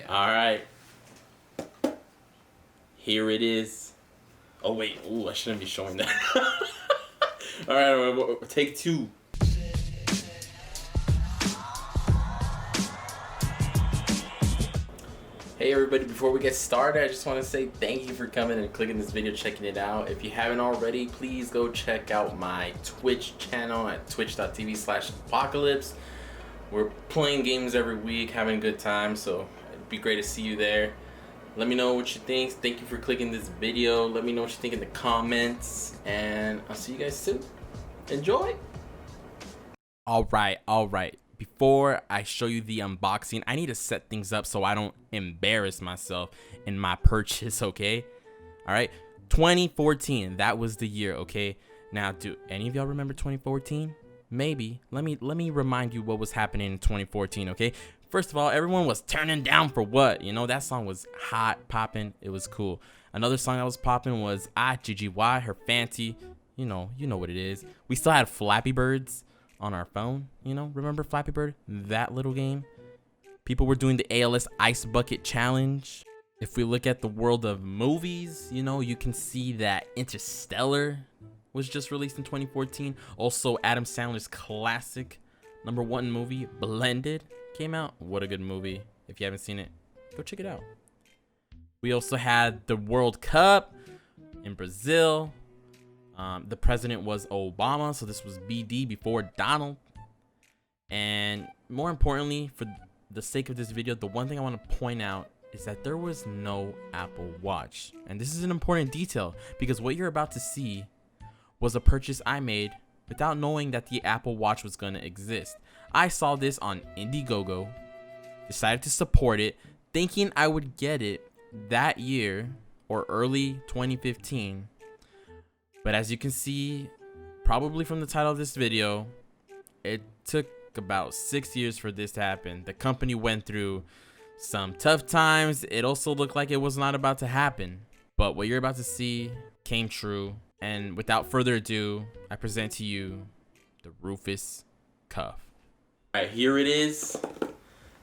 All right. Here it is. Oh, wait. Ooh, I shouldn't be showing that. All right, take two. Hey everybody, before we get started, I just want to say thank you for coming and clicking this video, checking it out. If you haven't already, please go check out my Twitch channel at twitch.tv/ahpokahlips. We're playing games every week, having a good time, so it'd be great to see you there. Let me know what you think. Thank you for clicking this video. Let me know what you think in the comments, and I'll see you guys soon. Enjoy! All right. Before I show you the unboxing, I need to set things up so I don't embarrass myself in my purchase, okay? All right, 2014, that was the year, okay? Now, do any of y'all remember 2014? Maybe. Let me remind you what was happening in 2014, okay? First of all, everyone was turning down for what? You know, that song was hot, popping. It was cool. Another song that was popping was GGY, Her Fancy. You know what it is. We still had Flappy Birds on our phone, you know, remember Flappy Bird, that little game? People were doing the ALS Ice Bucket Challenge. If we look at the world of movies, you know, you can see that Interstellar was just released in 2014. Also, Adam Sandler's classic #1 movie, Blended, came out. What a good movie. If you haven't seen it, go check it out. We also had the World Cup in Brazil. The president was Obama, so this was BD before Donald. And more importantly, for the sake of this video, the one thing I want to point out is that there was no Apple Watch. And this is an important detail because what you're about to see was a purchase I made without knowing that the Apple Watch was going to exist. I saw this on Indiegogo, decided to support it, thinking I would get it that year or early 2015. But as you can see, probably from the title of this video, it took about 6 years for this to happen. The company went through some tough times. It also looked like it was not about to happen. But what you're about to see came true. And without further ado, I present to you the Rufus Cuff. All right, here it is.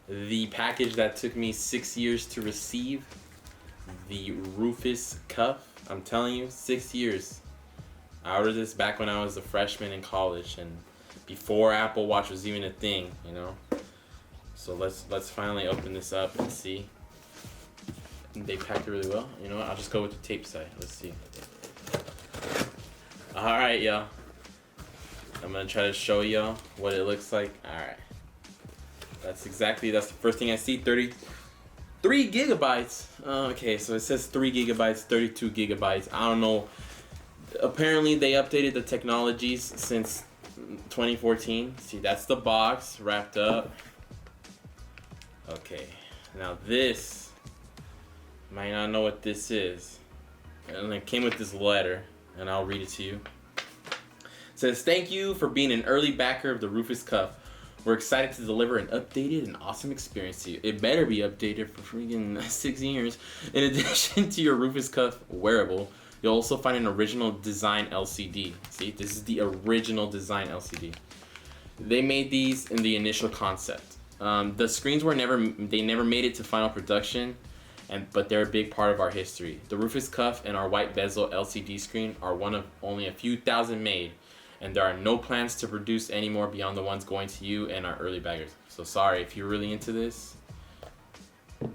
The package that took me 6 years to receive. The Rufus Cuff. I'm telling you, 6 years. I ordered this back when I was a freshman in college and before Apple Watch was even a thing, you know. So let's finally open this up and see. They packed it really well. You know what? I'll just go with the tape side. Let's see. All right, y'all. I'm gonna try to show y'all what it looks like. All right. That's the first thing I see. 33 gigabytes. Okay, so it says 3 gigabytes, 32 gigabytes. I don't know. Apparently they updated the technologies since 2014. See, that's the box wrapped up. Okay, now this, might not know what this is. And it came with this letter, and I'll read it to you. It says, "Thank you for being an early backer of the Rufus Cuff. We're excited to deliver an updated and awesome experience to you. It better be updated for freaking 6 years. In addition to your Rufus Cuff wearable, you'll also find an original design LCD. See, this is the original design LCD. They made these in the initial concept. The screens never made it to final production, but they're a big part of our history. The Rufus Cuff and our white bezel LCD screen are one of only a few thousand made, and there are no plans to produce any more beyond the ones going to you and our early baggers. So sorry if you're really into this.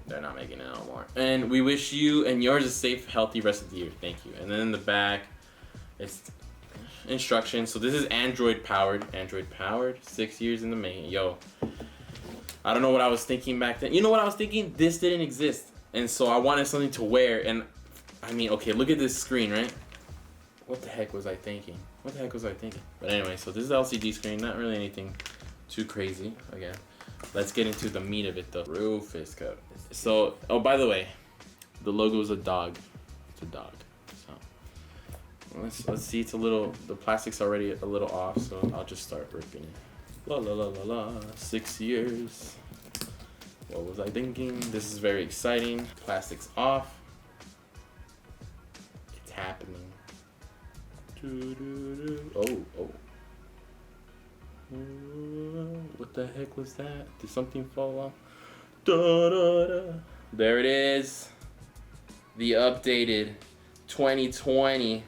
They're not making it no more. And we wish you and yours a safe, healthy rest of the year. Thank you." And then in the back, it's instructions. So this is Android powered. 6 years in the making. Yo, I don't know what I was thinking back then. You know what I was thinking? This didn't exist. And so I wanted something to wear. And I mean, okay, look at this screen, right? What the heck was I thinking? But anyway, so this is the LCD screen. Not really anything too crazy. Again. Let's get into the meat of it though. Rufus Cuff. So, oh, by the way, the logo is a dog. It's a dog. So let's see. It's a little. The plastic's already a little off, so I'll just start ripping it. La la la la la. 6 years. What was I thinking? This is very exciting. Plastic's off. It's happening. Oh. What the heck was that? Did something fall off? Da, da, da. There it is. The updated 2020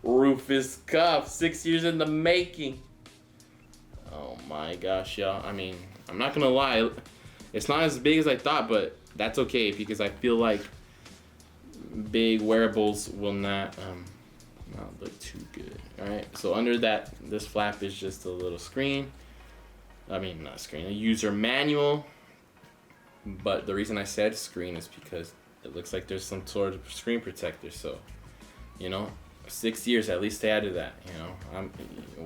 Rufus Cuff. 6 years in the making. Oh my gosh, y'all. I mean, I'm not gonna lie. It's not as big as I thought, but that's okay because I feel like big wearables will not look too good. Alright, so under that, this flap is just a little screen. I mean, not screen, a user manual. But the reason I said screen is because it looks like there's some sort of screen protector. So, you know, 6 years at least they added that. You know,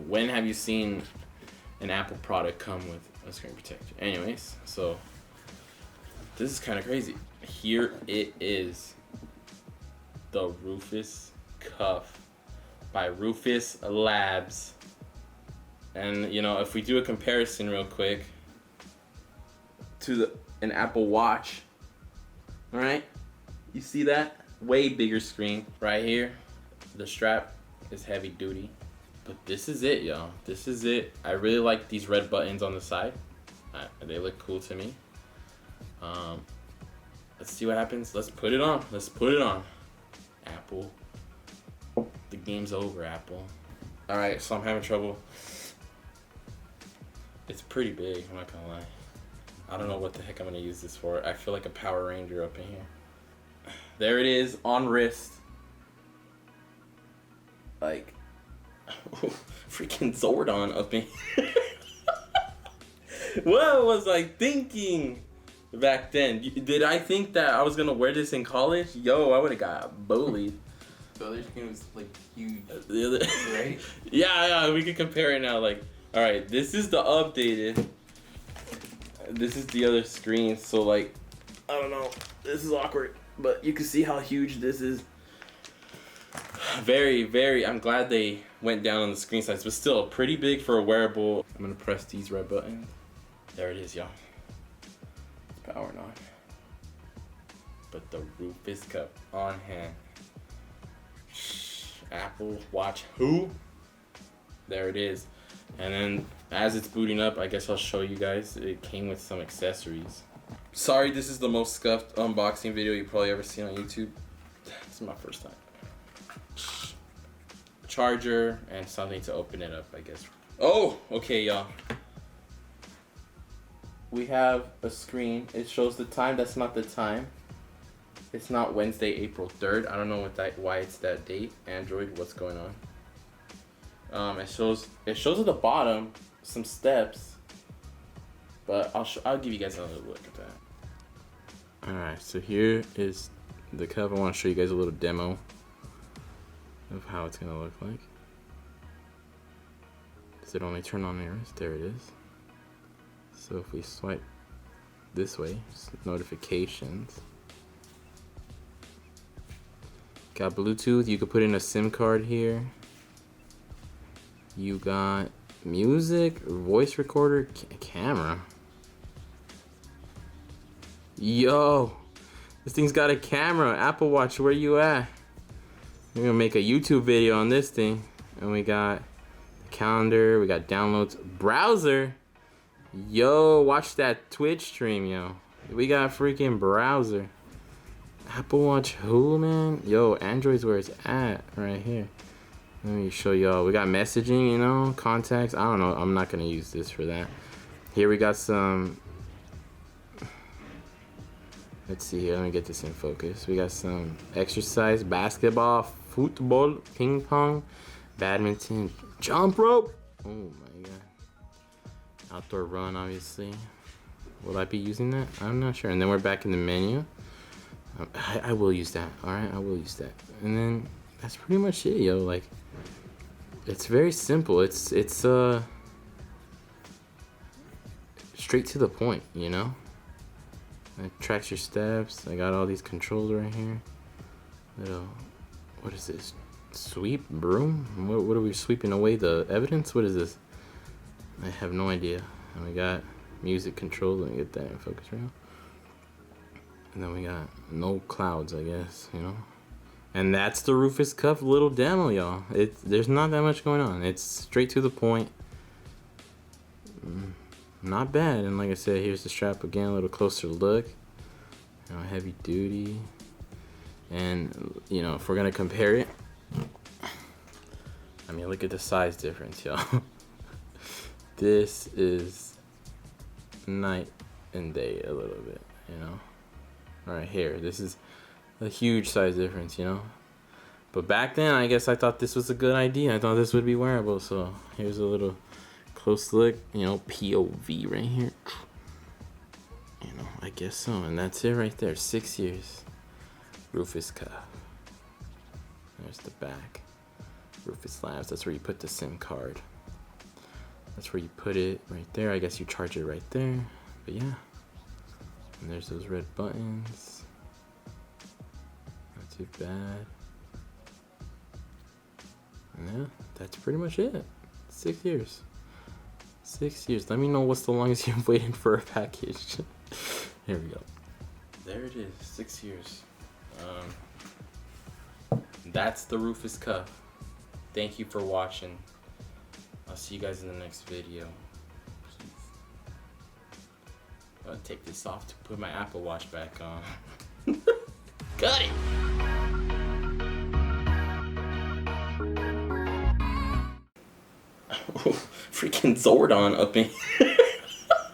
when have you seen an Apple product come with a screen protector? Anyways, so this is kind of crazy. Here it is, the Rufus Cuff by Rufus Labs. And you know, if we do a comparison real quick to an Apple Watch, all right, you see that? Way bigger screen right here. The strap is heavy duty, but this is it, y'all. This is it. I really like these red buttons on the side. They look cool to me. Let's see what happens. Let's put it on. Let's put it on. Apple. The game's over, Apple. All right, so I'm having trouble. It's pretty big, I'm not gonna lie. I don't know what the heck I'm gonna use this for. I feel like a Power Ranger up in here. There it is, on wrist. Like, freaking Zordon up in here. What was I thinking back then? Did I think that I was gonna wear this in college? Yo, I would've got bullied. The other screen was like huge. The other, right? Yeah, we can compare it now. Like, all right, this is the updated. This is the other screen. So like, I don't know. This is awkward, but you can see how huge this is. Very, very. I'm glad they went down on the screen size, but still pretty big for a wearable. I'm gonna press these red buttons. There it is, y'all. It's powering on. But the Rufus Cuff on hand. Apple Watch who? There it is. And then as it's booting up, I guess I'll show you guys. It came with some accessories. Sorry, this is the most scuffed unboxing video you probably ever seen on YouTube. This is my first time. Charger and something to open it up, I guess. Oh, okay, y'all. We have a screen. It shows the time. That's not the time. It's not Wednesday, April 3rd. I don't know why it's that date. Android, what's going on? It shows at the bottom some steps, but I'll give you guys another look at that. All right, so here is the cuff. I want to show you guys a little demo of how it's gonna look like. Does it only turn on your wrist? There it is. So if we swipe this way, notifications. Got Bluetooth, you could put in a SIM card here. You got music, voice recorder, camera. Yo, this thing's got a camera. Apple Watch, where you at? We're gonna make a YouTube video on this thing. And we got the calendar, we got downloads, browser. Yo, watch that Twitch stream, yo. We got freaking browser. Apple Watch who, man? Yo, Android's where it's at, right here. Let me show y'all. We got messaging, you know, contacts. I don't know. I'm not gonna use this for that. Here we got some. Let's see here. Let me get this in focus. We got some exercise, basketball, football, ping pong, badminton, jump rope. Oh my god. Outdoor run, obviously. Will I be using that? I'm not sure. And then we're back in the menu. I will use that. All right, I will use that. And then that's pretty much it, yo. Like, it's very simple. It's straight to the point, you know. It tracks your steps. I got all these controls right here. Little, what is this? Sweep broom? What are we sweeping away the evidence? What is this? I have no idea. And we got music controls. Let me get that in focus right now. And then we got no clouds, I guess, you know. And that's the Rufus Cuff little demo, y'all. There's not that much going on. It's straight to the point. Not bad. And like I said, here's the strap again, a little closer look. You know, heavy duty. And, you know, if we're gonna compare it, I mean, look at the size difference, y'all. This is night and day a little bit, you know. Right here, this is a huge size difference, you know. But back then, I guess I thought this was a good idea. I thought this would be wearable. So here's a little close look, you know, POV right here. You know, I guess so. And that's it right there. 6 years. Rufus Cuff. There's the back. Rufus Labs. That's where you put the SIM card. That's where you put it right there. I guess you charge it right there. But yeah. And there's those red buttons. Not too bad. And yeah, that's pretty much it. 6 years. 6 years. Let me know what's the longest you've waited for a package. Here we go. There it is. 6 years. That's the Rufus Cuff. Thank you for watching. I'll see you guys in the next video. I'll take this off to put my Apple Watch back on. Cut it! Freaking Zordon up in here.